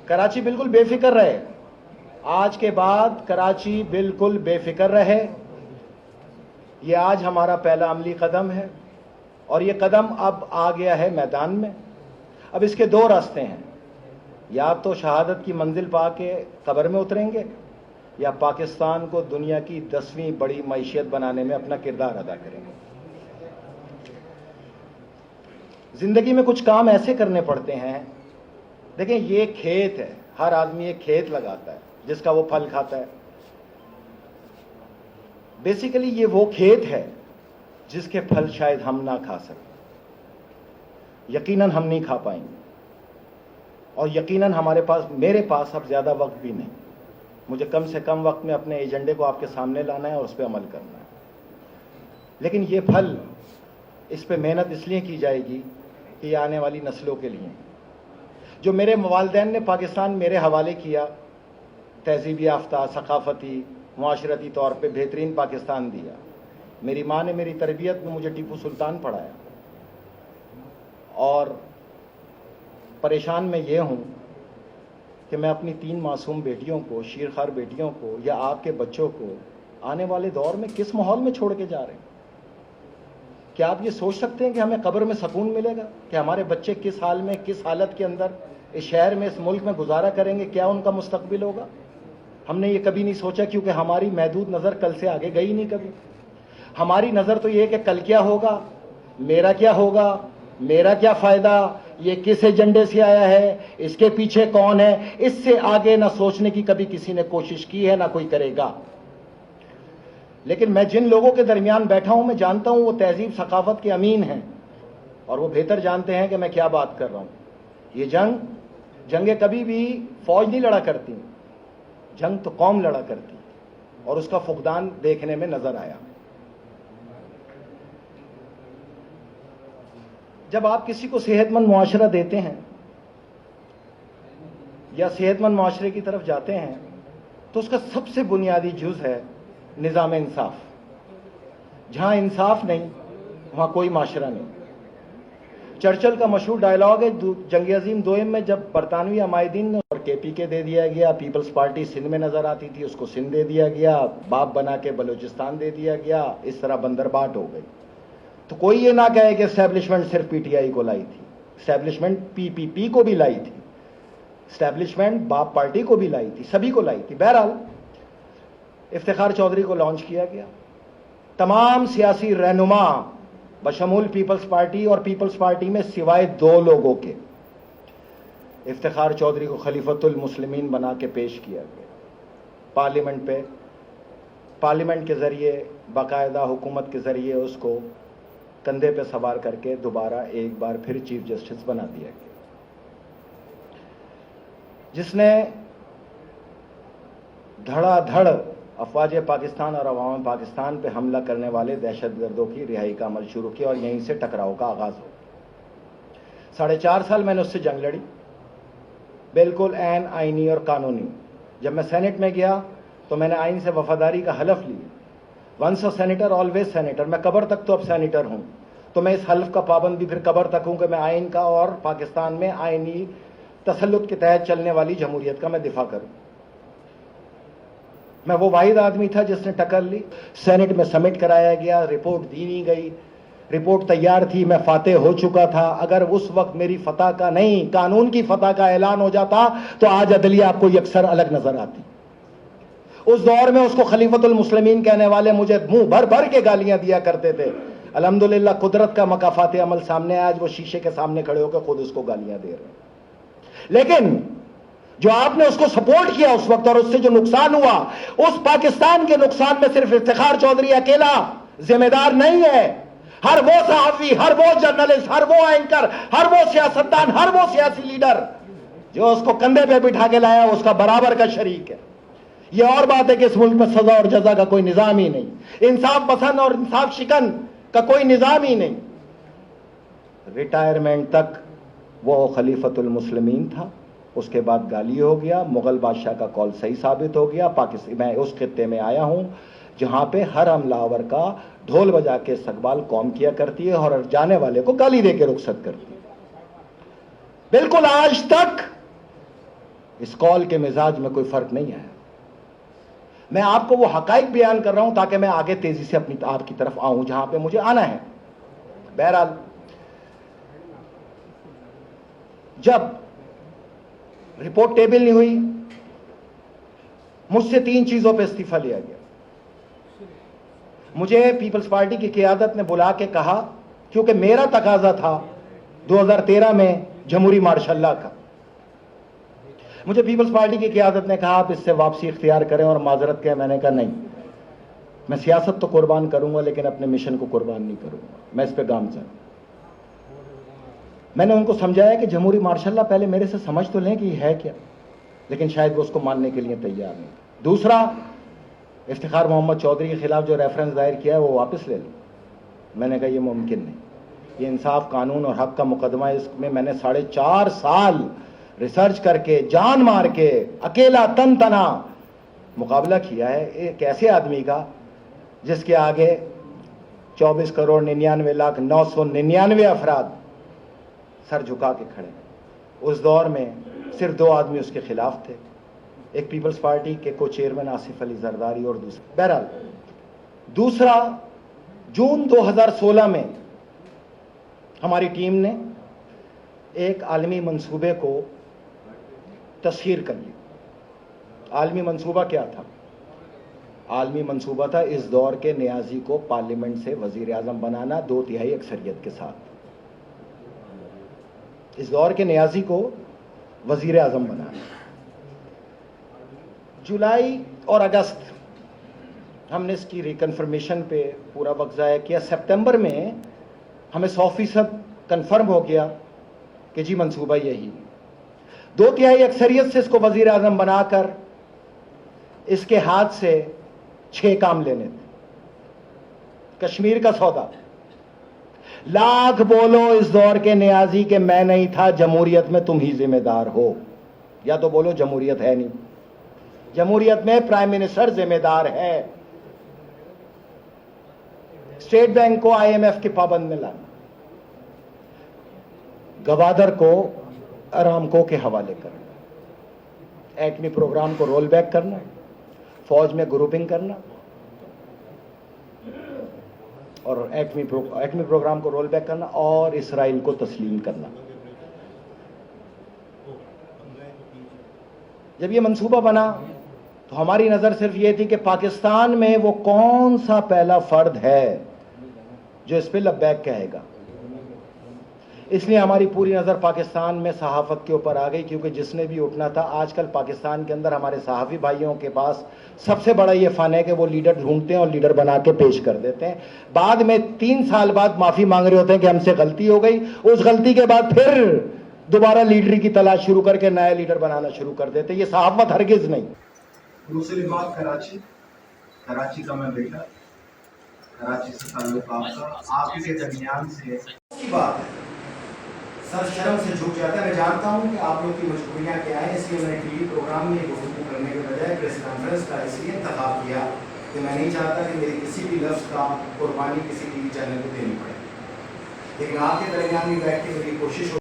کراچی بالکل بے فکر رہے. آج کے بعد کراچی بالکل بے فکر رہے. یہ آج ہمارا پہلا عملی قدم ہے اور یہ قدم اب آ گیا ہے میدان میں. اب اس کے دو راستے ہیں. یا تو شہادت کی منزل پا کے قبر میں اتریں گے یا پاکستان کو دنیا کی 10ویں بڑی معیشت بنانے میں اپنا کردار ادا کریں گے. زندگی میں کچھ کام ایسے کرنے پڑتے ہیں. دیکھیں یہ کھیت ہے, ہر آدمی ایک کھیت لگاتا ہے جس کا وہ پھل کھاتا ہے. بیسیکلی یہ وہ کھیت ہے جس کے پھل شاید ہم نہ کھا سکیں, یقیناً ہم نہیں کھا پائیں گے, اور یقیناً میرے پاس اب زیادہ وقت بھی نہیں. مجھے کم سے کم وقت میں اپنے ایجنڈے کو آپ کے سامنے لانا ہے اور اس پہ عمل کرنا ہے. لیکن یہ پھل, اس پہ محنت اس لیے کی جائے گی کہ یہ آنے والی نسلوں کے لیے. جو میرے والدین نے پاکستان میرے حوالے کیا, تہذیبی یافتہ, ثقافتی, معاشرتی طور پہ بہترین پاکستان دیا. میری ماں نے میری تربیت میں مجھے ٹیپو سلطان پڑھایا, اور پریشان میں یہ ہوں کہ میں اپنی 3 معصوم بیٹیوں کو, شیرخوار بیٹیوں کو, یا آپ کے بچوں کو آنے والے دور میں کس ماحول میں چھوڑ کے جا رہے ہیں. کیا آپ یہ سوچ سکتے ہیں کہ ہمیں قبر میں سکون ملے گا؟ کہ ہمارے بچے کس حال میں, کس حالت کے اندر اس شہر میں, اس ملک میں گزارا کریں گے؟ کیا ان کا مستقبل ہوگا؟ ہم نے یہ کبھی نہیں سوچا, کیونکہ ہماری محدود نظر کل سے آگے گئی نہیں کبھی. ہماری نظر تو یہ ہے کہ کل کیا ہوگا, میرا کیا ہوگا, میرا کیا فائدہ, یہ کس ایجنڈے سے آیا ہے, اس کے پیچھے کون ہے. اس سے آگے نہ سوچنے کی کبھی کسی نے کوشش کی ہے, نہ کوئی کرے گا. لیکن میں جن لوگوں کے درمیان بیٹھا ہوں, میں جانتا ہوں وہ تہذیب ثقافت کے امین ہیں, اور وہ بہتر جانتے ہیں کہ میں کیا بات کر رہا ہوں. یہ جنگیں کبھی بھی فوج نہیں لڑا کرتی, جنگ تو قوم لڑا کرتی, اور اس کا فقدان دیکھنے میں نظر آیا. جب آپ کسی کو صحت مند معاشرہ دیتے ہیں یا صحت مند معاشرے کی طرف جاتے ہیں, تو اس کا سب سے بنیادی جز ہے نظام انصاف. جہاں انصاف نہیں وہاں کوئی معاشرہ نہیں. چرچل کا مشہور ڈائلاگ ہے جنگ عظیم دوئم میں, جب برطانوی عمائدین نے اور KPK دے دیا گیا, پیپلز پارٹی سندھ میں نظر آتی تھی, اس کو سندھ دے دیا گیا, باپ بنا کے بلوچستان دے دیا گیا, اس طرح بندرباٹ ہو گئی. تو کوئی یہ نہ کہے کہ اسٹیبلشمنٹ صرف PTI کو لائی تھی, اسٹیبلشمنٹ PPP کو بھی لائی تھی, اسٹیبلشمنٹ باپ پارٹی کو بھی لائی تھی, سبھی کو لائی تھی. بہرحال افتخار چودھری کو لانچ کیا گیا. تمام سیاسی رہنما بشمول پیپلز پارٹی اور پیپلز پارٹی میں سوائے 2 لوگوں کے افتخار چودھری کو خلیفۃ المسلمین بنا کے پیش کیا گیا پارلیمنٹ پہ. پارلیمنٹ کے ذریعے, باقاعدہ حکومت کے ذریعے اس کو کندھے پہ سوار کر کے دوبارہ ایک بار پھر چیف جسٹس بنا دیا گیا. جس نے دھڑا دھڑ افواج پاکستان اور عوام پاکستان پہ حملہ کرنے والے دہشت گردوں کی رہائی کا عمل شروع کیا, اور یہیں سے ٹکراؤ کا آغاز ہو. 4.5 سال میں نے اس سے جنگ لڑی, بالکل عین آئینی اور قانونی. جب میں سینٹ میں گیا تو میں نے آئین سے وفاداری کا حلف لی, once a senator always senator. میں قبر تک تو اب سینیٹر ہوں, تو میں اس حلف کا پابند بھی پھر قبر تک ہوں کہ میں آئین کا اور پاکستان میں آئینی تسلط کے تحت چلنے والی جمہوریت کا میں دفاع کروں. میں وہ واحد آدمی تھا جس نے ٹکر لی. سینٹ میں سبمٹ کرایا گیا, رپورٹ دی نہیں گئی, رپورٹ تیار تھی, میں فاتح ہو چکا تھا. اگر اس وقت میری فتح کا نہیں قانون کی فتح کا اعلان ہو جاتا تو آج عدلیہ آپ کو یکسر الگ نظر آتی. اس دور میں اس کو خلیفۃ المسلمین کہنے والے مجھے منہ بھر بھر کے گالیاں دیا کرتے تھے. الحمدللہ قدرت کا مکافات عمل سامنے آیا, آج وہ شیشے کے سامنے کھڑے ہو کے خود اس کو گالیاں دے رہے ہیں. لیکن جو آپ نے اس کو سپورٹ کیا اس وقت, اور اس سے جو نقصان ہوا, اس پاکستان کے نقصان میں صرف افتخار چودھری اکیلا ذمہ دار نہیں ہے. ہر وہ صحافی, ہر وہ جرنلسٹ, ہر وہ اینکر, ہر وہ سیاستدان, ہر وہ سیاسی لیڈر جو اس کو کندھے پہ بٹھا کے لایا, اس کا برابر کا شریک ہے. یہ اور بات ہے کہ اس ملک میں سزا اور جزا کا کوئی نظام ہی نہیں, انصاف پسند اور انصاف شکن کا کوئی نظام ہی نہیں. ریٹائرمنٹ تک وہ خلیفۃ المسلمین تھا, اس کے بعد گالی ہو گیا. مغل بادشاہ کا کال صحیح ثابت ہو گیا. میں اس خطے میں آیا ہوں جہاں پہ ہر حملہ آور کا ڈھول بجا کے استقبال قوم کیا کرتی ہے اور جانے والے کو گالی دے کے رخصت کرتی ہے. بالکل آج تک اس کال کے مزاج میں کوئی فرق نہیں آیا. میں آپ کو وہ حقائق بیان کر رہا ہوں تاکہ میں آگے تیزی سے اپنی آپ کی طرف آؤں جہاں پہ مجھے آنا ہے. بہرحال جب رپورٹ ٹیبل نہیں ہوئی, مجھ سے 3 چیزوں پہ استعفیٰ لیا گیا. مجھے پیپلز پارٹی کی قیادت نے بلا کے کہا, کیونکہ میرا تقاضا تھا 2013 میں جمہوری مارشل لا کا. مجھے پیپلز پارٹی کی قیادت نے کہا آپ اس سے واپسی اختیار کریں اور معذرت کہیں. میں نے کہا نہیں, میں سیاست تو قربان کروں گا لیکن اپنے مشن کو قربان نہیں کروں گا, میں اس پہ گامزن ہوں. میں نے ان کو سمجھایا کہ جمہوری مارشل لا پہلے میرے سے سمجھ تو لیں کہ یہ ہے کیا, لیکن شاید وہ اس کو ماننے کے لیے تیار نہیں. دوسرا, افتخار محمد چودھری کے خلاف جو ریفرنس دائر کیا ہے وہ واپس لے لوں. میں نے کہا یہ ممکن نہیں. یہ انصاف, قانون اور حق کا مقدمہ ہے, اس میں میں نے 4.5 سال ریسرچ کر کے, جان مار کے, اکیلا تن تنا مقابلہ کیا ہے ایک ایسے آدمی کا جس کے آگے 24,99,999 افراد سر جھکا کے کھڑے. اس دور میں صرف 2 آدمی اس کے خلاف تھے, ایک پیپلز پارٹی کے کو چیئرمین آصف علی زرداری اور دوسرا. بہرحال دوسرا, جون 2016 میں ہماری ٹیم نے ایک عالمی منصوبے کو تسخیر کر لی. عالمی منصوبہ کیا تھا؟ عالمی منصوبہ تھا اس دور کے نیازی کو پارلیمنٹ سے وزیر اعظم بنانا 2/3 اکثریت کے ساتھ. اس دور کے نیازی کو وزیر اعظم بنانا. جولائی اور اگست ہم نے اس کی ریکنفرمیشن پہ پورا وقت ضائع کیا. سپتمبر میں ہمیں 100% کنفرم ہو گیا کہ جی منصوبہ یہی. 2/3 اکثریت سے اس کو وزیر اعظم بنا کر اس کے ہاتھ سے 6 کام لینے تھے. کشمیر کا سودا, لاکھ بولو اس دور کے نیازی کہ میں نہیں تھا, جمہوریت میں تم ہی ذمہ دار ہو, یا تو بولو جمہوریت ہے نہیں. جمہوریت میں پرائم منسٹر ذمہ دار ہے. اسٹیٹ بینک کو IMF کے پابند میں لانا, گوادر کو ارامکو کے حوالے کرنا, ایٹمی پروگرام کو رول بیک کرنا, فوج میں گروپنگ کرنا اور ایٹمی پروگرام کو رول بیک کرنا اور اسرائیل کو تسلیم کرنا. جب یہ منصوبہ بنا تو ہماری نظر صرف یہ تھی کہ پاکستان میں وہ کون سا پہلا فرد ہے جو اس پہ لبیک کہے گا. اس لیے ہماری پوری نظر پاکستان میں صحافت کے اوپر آ گئی, کیونکہ جس نے بھی اٹھنا تھا. آج کل پاکستان کے اندر ہمارے صحافی بھائیوں کے پاس سب سے بڑا یہ فن ہے کہ وہ لیڈر ڈھونڈتے ہیں اور لیڈر بنا کے پیش کر دیتے ہیں. بعد میں 3 سال بعد معافی مانگ رہے ہوتے ہیں کہ ہم سے غلطی ہو گئی. اس غلطی کے بعد پھر دوبارہ لیڈری کی تلاش شروع کر کے نیا لیڈر بنانا شروع کر دیتے. یہ صحافت ہرگز نہیں. دوسری بات, کراچی کا میں بیٹا, کراچی سے تعلق آپ کے درمیان سے کی بات ہے. سر شرم سے جھک جاتا ہے. میں جانتا ہوں کہ آپ لوگ کی مجبوریاں کیا ہیں, اس لیے میں نے ٹی وی پروگرام میں گفتگو کرنے کے بجائے پریس کانفرنس کا اس لیے انتخاب کیا کہ میں نہیں چاہتا کہ میری کسی بھی لفظ کا قربانی کسی ٹی وی چینل کو دینی پڑے. لیکن آپ کے درمیان بھی بیٹھ کے میری کوشش